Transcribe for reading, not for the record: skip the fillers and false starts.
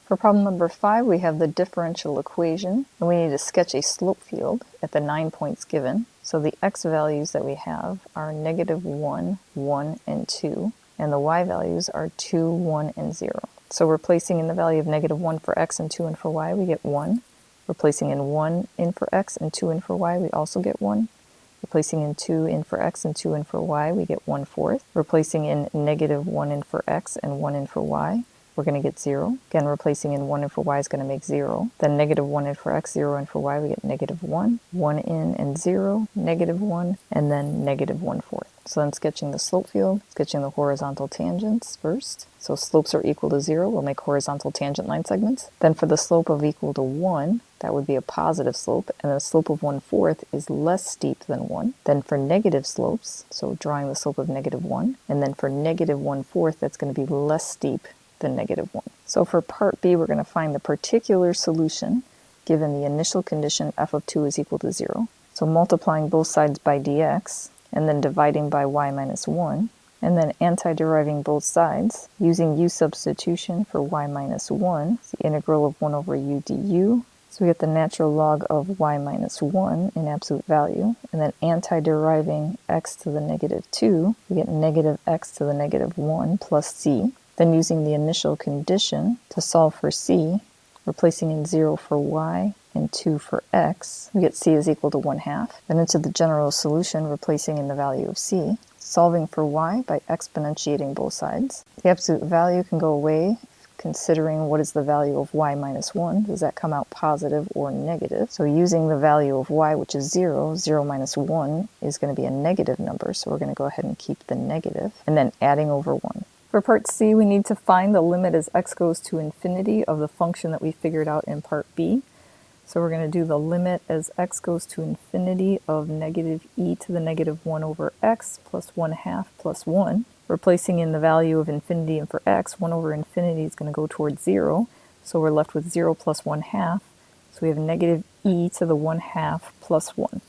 For problem number 5, we have the differential equation, and we need to sketch a slope field at the 9 points given. So the x values that we have are -1, 1, and 2, and the y values are 2, 1, and 0. So replacing in the value of -1 for x and 2 in for y, we get 1. Replacing in 1 in for x and 2 in for y, we also get 1. Replacing in 2 in for x and 2 in for y, we get 1/4. Replacing in -1 in for x and 1 in for y, we're going to get 0. Again, replacing in 1 in for y is going to make 0. Then -1 in for x, 0 in for y, we get -1. 1 in and 0, -1, and then -1/4. So then sketching the slope field, sketching the horizontal tangents first. So slopes are equal to 0, we'll make horizontal tangent line segments. Then for the slope of equal to 1, that would be a positive slope, and the slope of 1/4 is less steep than 1. Then for negative slopes, so drawing the slope of -1, and then for -1/4, that's going to be less steep than -1. So for part B, we're going to find the particular solution given the initial condition f of 2 is equal to 0. So multiplying both sides by dx, and then dividing by y minus 1, and then anti-deriving both sides using u substitution for y minus 1, it's the integral of 1 over u du. So we get the natural log of y minus 1 in absolute value, and then anti-deriving x to the -2, we get negative x to the -1 plus c. Then using the initial condition to solve for c, replacing in 0 for y and 2 for x, we get c is equal to 1/2. Then into the general solution, replacing in the value of c, solving for y by exponentiating both sides. The absolute value can go away considering what is the value of y minus 1. Does that come out positive or negative? So using the value of y, which is 0, 0 minus 1 is going to be a negative number, so we're going to go ahead and keep the negative, and then adding over 1. For part C, we need to find the limit as x goes to infinity of the function that we figured out in part B. So we're going to do the limit as x goes to infinity of -e to the -1 over x plus 1/2 plus 1. Replacing in the value of infinity and for x, 1 over infinity is going to go towards 0. So we're left with 0 plus 1/2. So we have -e to the 1/2 plus 1.